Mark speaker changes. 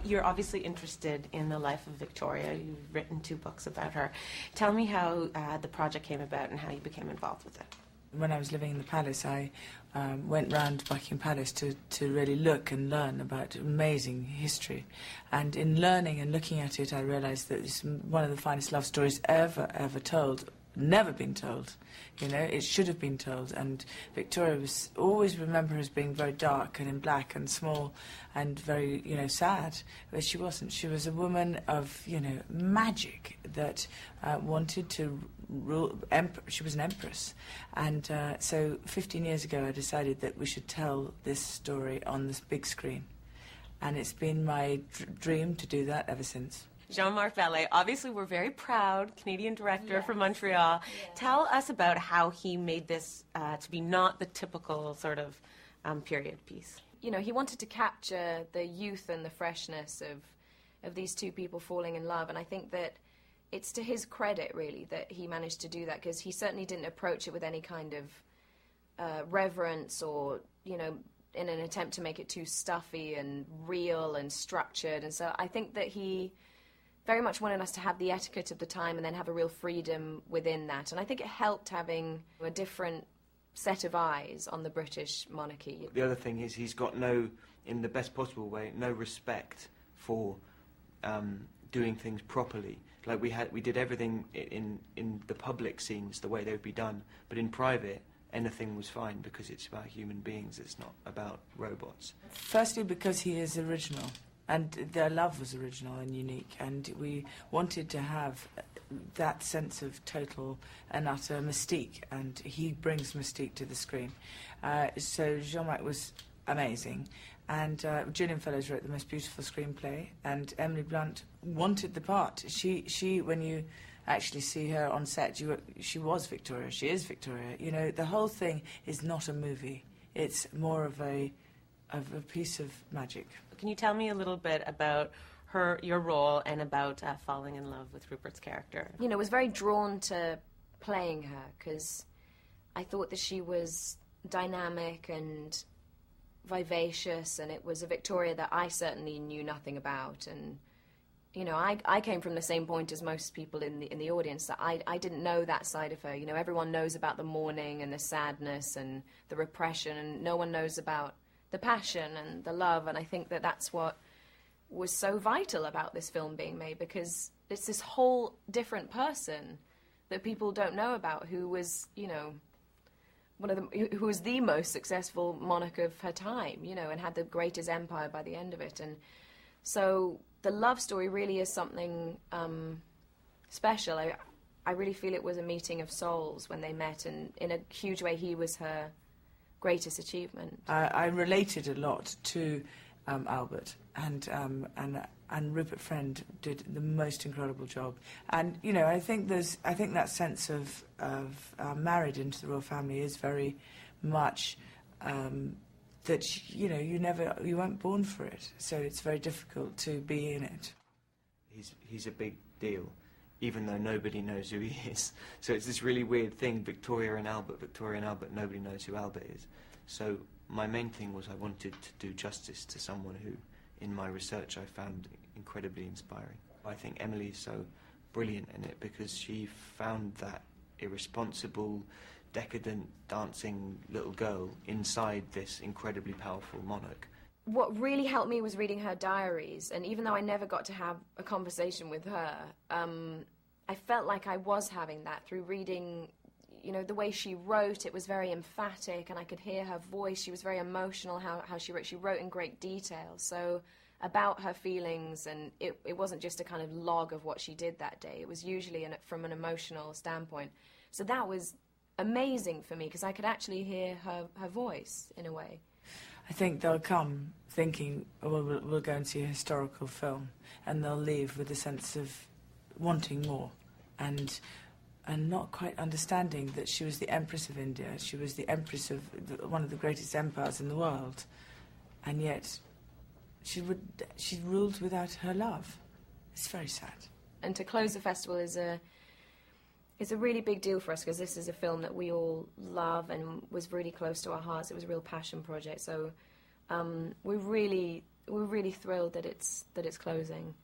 Speaker 1: You're obviously interested in the life of Victoria. You've written 2 books about her. Tell me how the project came about and how you became involved with it.
Speaker 2: When I was living in the palace, I went round Buckingham Palace to really look and learn about amazing history. And in learning and looking at it, I realised that it's one of the finest love stories ever told. Never been told, you know, it should have been told. And Victoria was always remember her as being very dark and in black and small and very, you know, sad. But she wasn't. She was a woman of, you know, magic that wanted to rule. She was an empress. And so 15 years ago I decided that we should tell this story on this big screen. And it's been my dream to do that ever since.
Speaker 1: Jean-Marc Vallées, obviously we're very proud, Canadian director from Montreal. Tell us about how he made this to be not the typical sort of period piece.
Speaker 3: You know, he wanted to capture the youth and the freshness of these 2 people falling in love, and I think that it's to his credit, really, that he managed to do that, because he certainly didn't approach it with any kind of reverence or, you know, in an attempt to make it too stuffy and real and structured. And so I think that he very much wanted us to have the etiquette of the time and then have a real freedom within that. And I think it helped having a different set of eyes on the British monarchy.
Speaker 4: The other thing is he's got no, in the best possible way, no respect for doing things properly. Like we did everything in the public scenes the way they would be done, but in private anything was fine because it's about human beings, it's not about robots.
Speaker 2: Firstly, because he is original. And their love was original and unique, and we wanted to have that sense of total and utter mystique, and he brings mystique to the screen. So Jean-Marc was amazing, and Gillian Fellows wrote the most beautiful screenplay, and Emily Blunt wanted the part. She when you actually see her on set, she was Victoria, she is Victoria. You know, the whole thing is not a movie, it's more of a piece of magic.
Speaker 1: Can you tell me a little bit about your role and about falling in love with Rupert's character?
Speaker 3: You know, I was very drawn to playing her because I thought that she was dynamic and vivacious, and it was a Victoria that I certainly knew nothing about. And, you know, I came from the same point as most people in the audience, that I didn't know that side of her. You know, everyone knows about the mourning and the sadness and the repression, and no one knows about the passion and the love. And I think that that's what was so vital about this film being made, because it's this whole different person that people don't know about, who was, you know, who was the most successful monarch of her time, you know, and had the greatest empire by the end of it. And so the love story really is something special. I really feel it was a meeting of souls when they met, and in a huge way he was her greatest achievement.
Speaker 2: I related a lot to Albert, and Rupert Friend did the most incredible job. And you know, I think that sense of married into the royal family is very much that, you know, you weren't born for it, so it's very difficult to be in it.
Speaker 4: He's a big deal, even though nobody knows who he is. So it's this really weird thing, Victoria and Albert, nobody knows who Albert is. So my main thing was I wanted to do justice to someone who, in my research, I found incredibly inspiring. I think Emily is so brilliant in it because she found that irresponsible, decadent, dancing little girl inside this incredibly powerful monarch.
Speaker 3: What really helped me was reading her diaries, and even though I never got to have a conversation with her, I felt like I was having that through reading, you know, the way she wrote. It was very emphatic, and I could hear her voice. She was very emotional, how she wrote. She wrote in great detail, so about her feelings, and it wasn't just a kind of log of what she did that day. It was usually from an emotional standpoint. So that was amazing for me, because I could actually hear her voice, in a way.
Speaker 2: I think they'll come thinking, oh, we'll go and see a historical film, and they'll leave with a sense of wanting more, and not quite understanding that she was the Empress of India, she was the Empress of one of the greatest empires in the world, and yet she ruled without her love. It's very sad. And
Speaker 3: to close the festival is a really big deal for us, because this is a film that we all love and was really close to our hearts. It was a real passion project, so we're really we're really thrilled that it's closing.